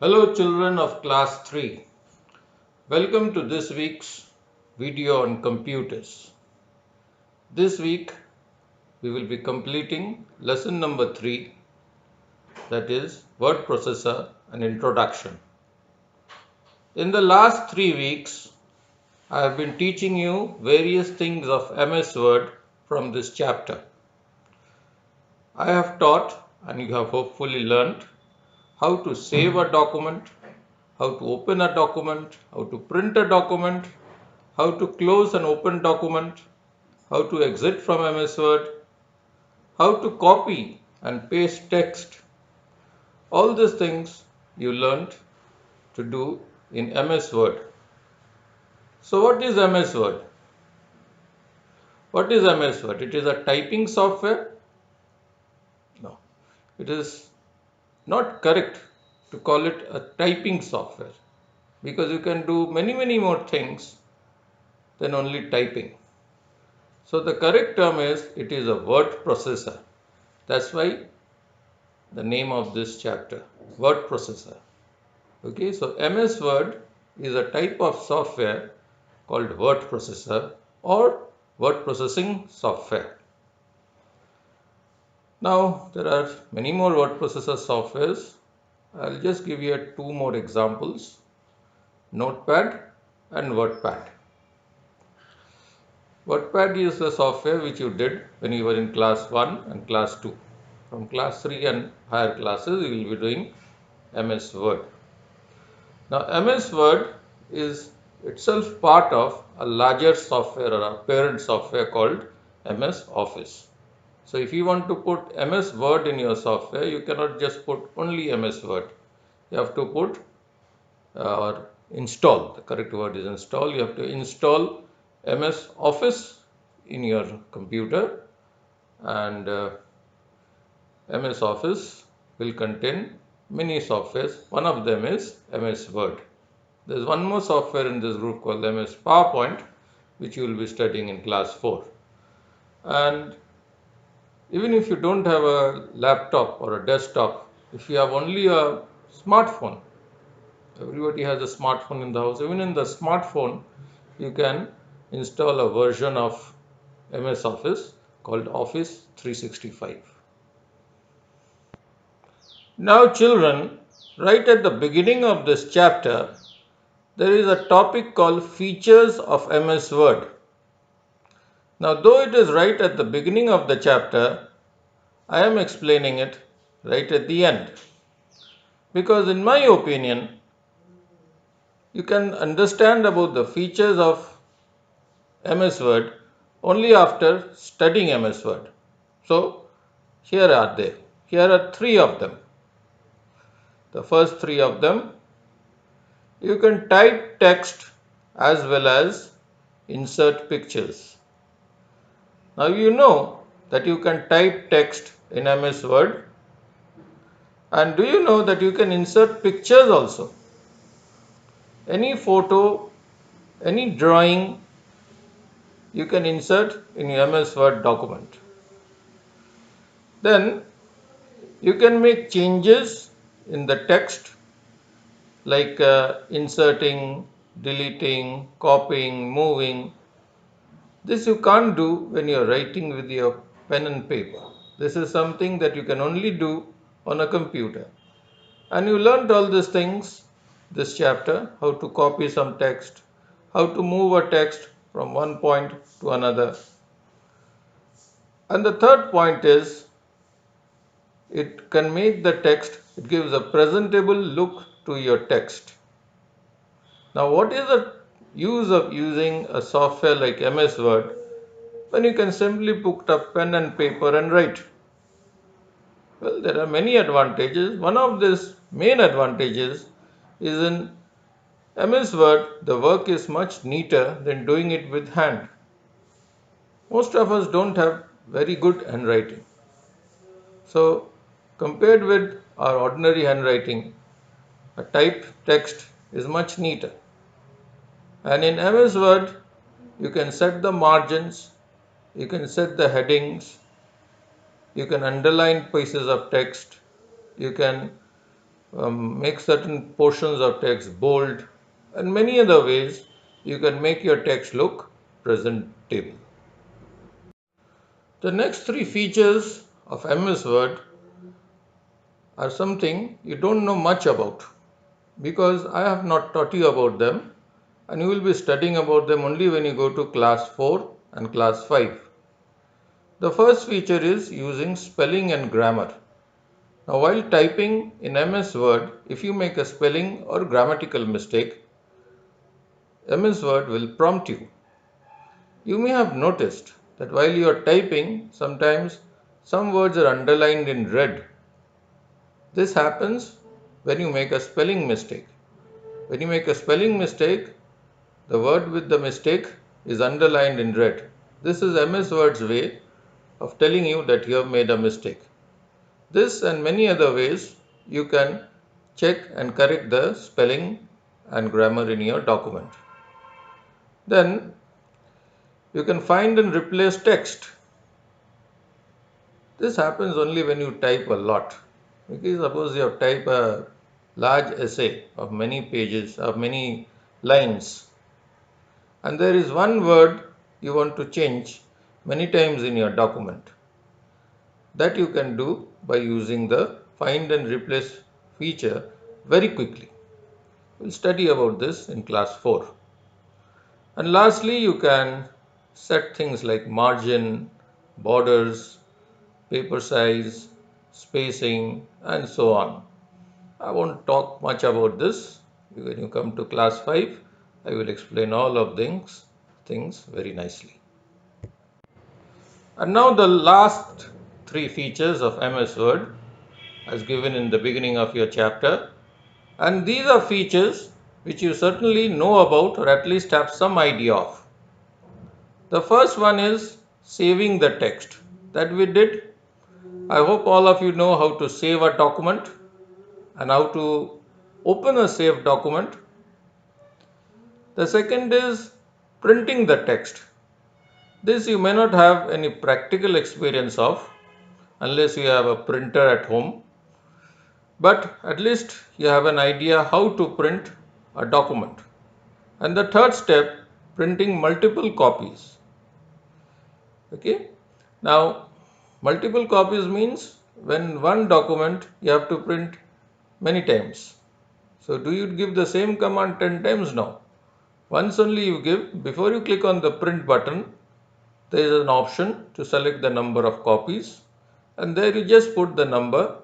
Hello children of class 3. Welcome to this week's video on computers. This week we will be completing lesson number 3, that is word processor and introduction. In the last 3 weeks I have been teaching you various things of MS Word from this chapter. I have taught, and you have hopefully learnt, how to save a document, how to open a document, how to print a document, how to close an open document, how to exit from MS Word, how to copy and paste text. All these things you learned to do in MS Word. So what is MS Word? What is MS Word? It is a typing software? No, it is not correct to call it a typing software because you can do many more things than only typing. So the correct term is it is a word processor. That's why the name of this chapter, word processor. Okay, so MS Word is a type of software called word processor or word processing software. Now there are many more word processor softwares. I'll just give you two more examples, Notepad and WordPad. WordPad is the software which you did when you were in class 1 and class 2. From class 3 and higher classes you will be doing MS Word. Now MS Word is itself part of a larger software or a parent software called MS Office. So if you want to put MS Word in your software, you cannot just put only MS Word. You have to put or install, the correct word is install. You have to install MS Office in your computer, and MS Office will contain many softwares. One of them is MS Word. There is one more software in this group called MS PowerPoint, which you will be studying in class 4. And even if you don't have a laptop or a desktop, if you have only a smartphone, everybody has a smartphone in the house, even in the smartphone, you can install a version of MS Office called Office 365. Now children, right at the beginning of this chapter, there is a topic called Features of MS Word. Now though it is right at the beginning of the chapter, I am explaining it right at the end. Because in my opinion, you can understand about the features of MS Word only after studying MS Word. So here are they. Here are 3 of them. The first 3 of them, you can type text as well as insert pictures. Now you know that you can type text in MS Word, and do you know that you can insert pictures also? Any photo, any drawing you can insert in your MS Word document. Then you can make changes in the text like inserting, deleting, copying, moving. This you can't do when you're writing with your pen and paper. This is something that you can only do on a computer. And you learned all these things this chapter, how to copy some text, how to move a text from one point to another. And the third point is it can make the text, it gives a presentable look to your text. Now what is the use of using a software like MS Word when you can simply put up pen and paper and write? Well, there are many advantages. One of these main advantages is in MS Word, the work is much neater than doing it with hand. Most of us don't have very good handwriting. So, compared with our ordinary handwriting, a typed text is much neater. And in MS Word, you can set the margins, you can set the headings, you can underline pieces of text, you can make certain portions of text bold, and many other ways you can make your text look presentable. The next three features of MS Word are something you don't know much about, because I have not taught you about them, and you will be studying about them only when you go to class 4 and class 5. The first feature is using spelling and grammar. Now, while typing in MS Word, if you make a spelling or grammatical mistake, MS Word will prompt you. You may have noticed that while you are typing, sometimes some words are underlined in red. This happens when you make a spelling mistake. When you make a spelling mistake, the word with the mistake is underlined in red. This is MS Word's way of telling you that you have made a mistake. This and many other ways you can check and correct the spelling and grammar in your document. Then you can find and replace text. This happens only when you type a lot. Okay, suppose you have typed a large essay of many pages, of many lines, and there is one word you want to change many times in your document. That you can do by using the find and replace feature very quickly. We'll study about this in class 4. And lastly, you can set things like margin, borders, paper size, spacing, and so on. I won't talk much about this. When you come to class 5, I will explain all of things very nicely. And now the last three features of MS Word as given in the beginning of your chapter. And these are features which you certainly know about or at least have some idea of. The first one is saving the text. That we did. I hope all of you know how to save a document and how to open a saved document. The second is printing the text. This you may not have any practical experience of unless you have a printer at home, but at least you have an idea how to print a document. And the third step, printing multiple copies. Okay. Now, multiple copies means when one document you have to print many times. So, do you give the same command 10 times? No. Once only you give. Before you click on the print button, there is an option to select the number of copies, and there you just put the number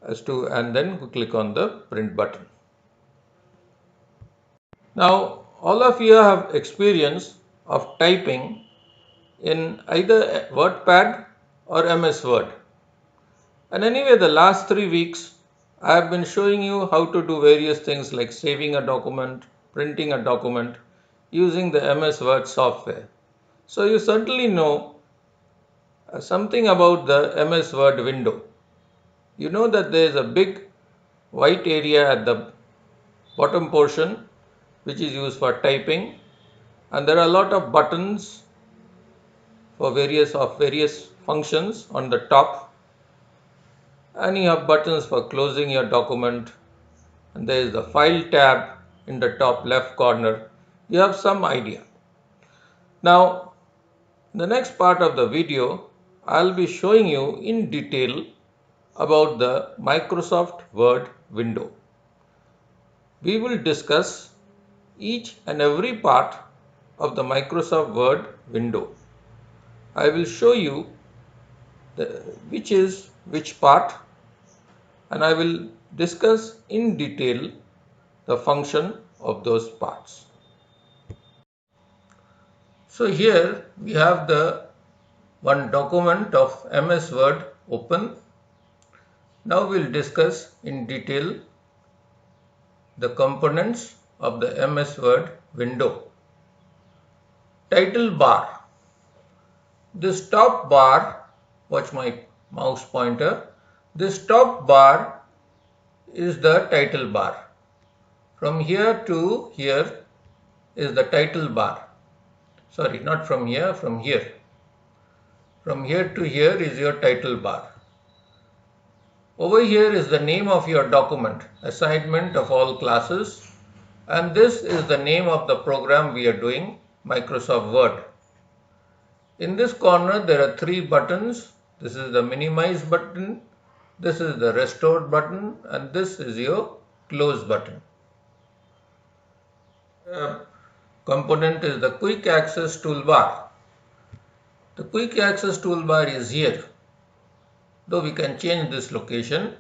and then click on the print button. Now, all of you have experience of typing in either WordPad or MS Word. And anyway, the last 3 weeks, I have been showing you how to do various things like saving a document, printing a document using the MS Word software. So you certainly know something about the MS Word window. You know that there is a big white area at the bottom portion which is used for typing, and there are a lot of buttons for various functions on the top, and you have buttons for closing your document, and there is the file tab in the top left corner. You have some idea. Now, in the next part of the video, I'll be showing you in detail about the Microsoft Word window. We will discuss each and every part of the Microsoft Word window. I will show you which is which part, and I will discuss in detail the function of those parts. So here we have the one document of MS Word open. Now we'll discuss in detail the components of the MS Word window. Title bar. This top bar, watch my mouse pointer, this top bar is the title bar. From here to here is the title bar. Sorry, not from here, from here. From here to here is your title bar. Over here is the name of your document, assignment of all classes, and this is the name of the program we are doing, Microsoft Word. In this corner there are three buttons. This is the minimize button, this is the restore button, and this is your close button. Component is the quick access toolbar. The quick access toolbar is here, though we can change this location,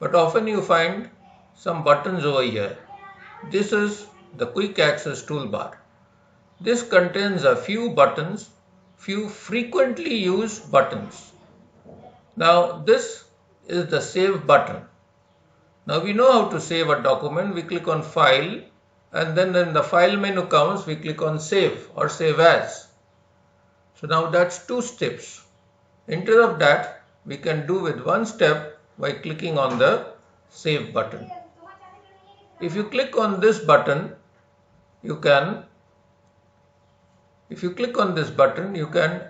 but often you find some buttons over here. This is the quick access toolbar. This contains a few buttons, few frequently used buttons. Now this is the save button. Now we know how to save a document. We click on file, and then when the file menu comes, we click on save or save as. So now that's two steps. Instead of that, we can do with one step by clicking on the save button. If you click on this button, you can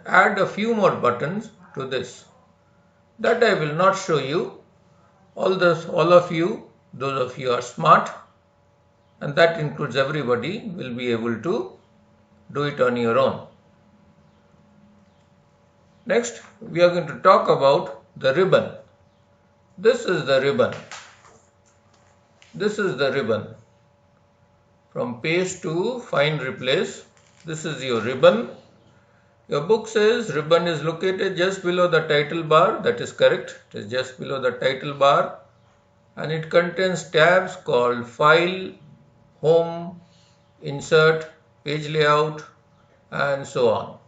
add a few more buttons to this. That I will not show you. All of you, those of you are smart, and that includes everybody, will be able to do it on your own. Next, we are going to talk about the ribbon. This is the ribbon. This is the ribbon. From paste to find replace, this is your ribbon. Your book says ribbon is located just below the title bar. That is correct. It is just below the title bar, and it contains tabs called File, Home, Insert, Page Layout, and so on.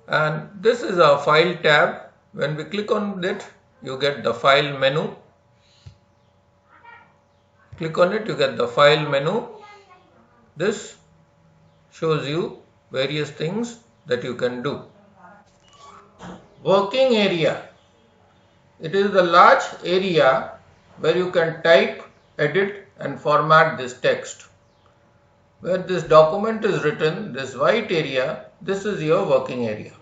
And this is our File tab. When we click on it, you get the File menu. Click on it, you get the File menu. This shows you various things that you can do. Working area. It is the large area where you can type, edit, and format this text. Where this document is written, this white area, this is your working area.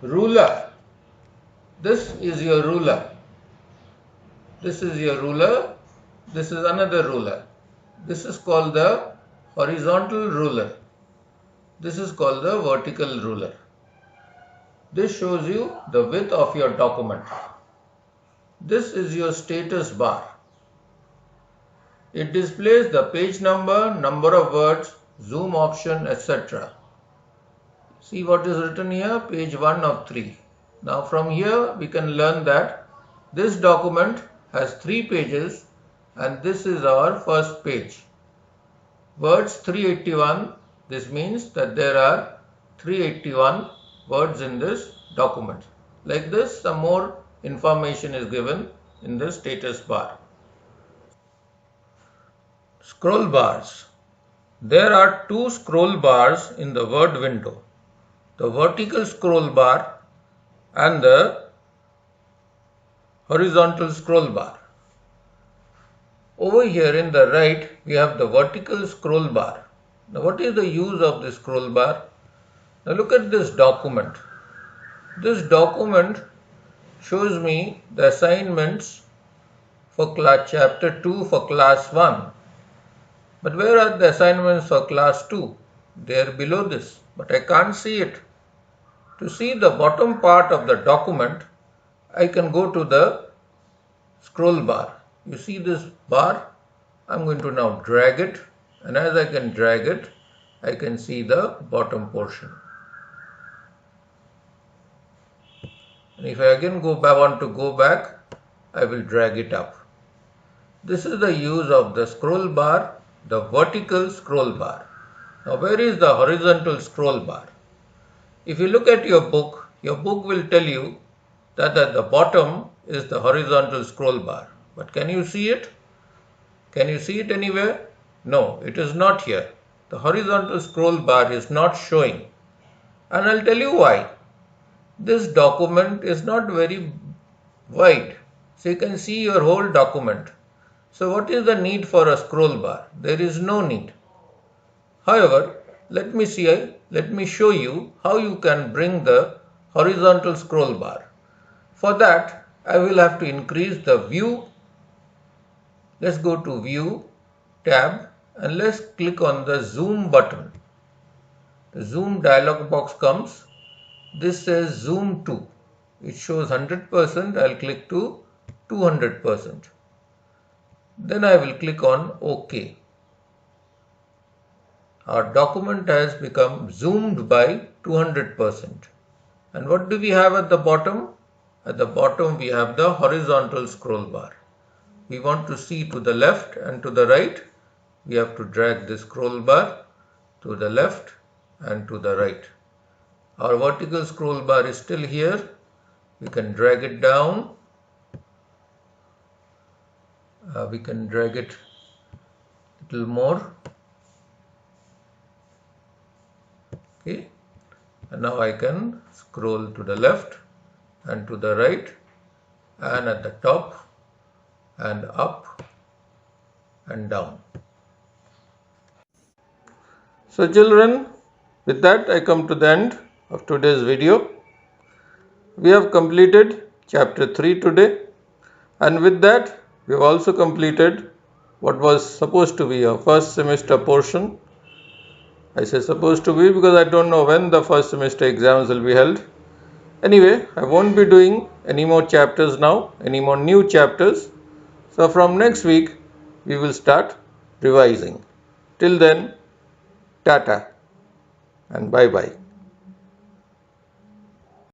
Ruler. This is your ruler. This is your ruler. This is another ruler. This is called the horizontal ruler. This is called the vertical ruler. This shows you the width of your document. This is your status bar. It displays the page number, number of words, zoom option, etc. See what is written here, page 1 of 3. Now from here we can learn that this document has 3 pages, and this is our first page. Words 381, this means that there are 381 words in this document. Like this, some more information is given in the status bar. Scroll bars. There are 2 scroll bars in the Word window. The vertical scroll bar and the horizontal scroll bar. Over here in the right, we have the vertical scroll bar. Now what is the use of this scroll bar? Now look at this document. This document shows me the assignments for chapter 2 for class 1. But where are the assignments for class 2? They are below this, but I can't see it. To see the bottom part of the document, I can go to the scroll bar. You see this bar? I'm going to now drag it, and as I can drag it, I can see the bottom portion. And if I again want to go back, I will drag it up. This is the use of the scroll bar, the vertical scroll bar. Now where is the horizontal scroll bar? If you look at your book will tell you that at the bottom is the horizontal scroll bar. But can you see it? Can you see it anywhere? No, it is not here. The horizontal scroll bar is not showing. And I'll tell you why. This document is not very wide, so you can see your whole document. So what is the need for a scroll bar? There is no need. However, let me show you how you can bring the horizontal scroll bar. For that, I will have to increase the view. Let's go to View tab and let's click on the Zoom button. The Zoom dialog box comes. This says Zoom to. It shows 100%. I'll click to 200%. Then I will click on OK. Our document has become zoomed by 200%. And what do we have at the bottom? At the bottom we have the horizontal scroll bar. We want to see to the left and to the right. We have to drag this scroll bar to the left and to the right. Our vertical scroll bar is still here. We can drag it down. We can drag it a little more. Okay. And now I can scroll to the left and to the right and at the top and up and down. So children, with that I come to the end of today's video. We have completed chapter 3 today, and with that we have also completed what was supposed to be a first semester portion. I say supposed to be because I don't know when the first semester exams will be held. Anyway, I won't be doing any more chapters now, any more new chapters. So from next week we will start revising. Till then, tata and bye bye.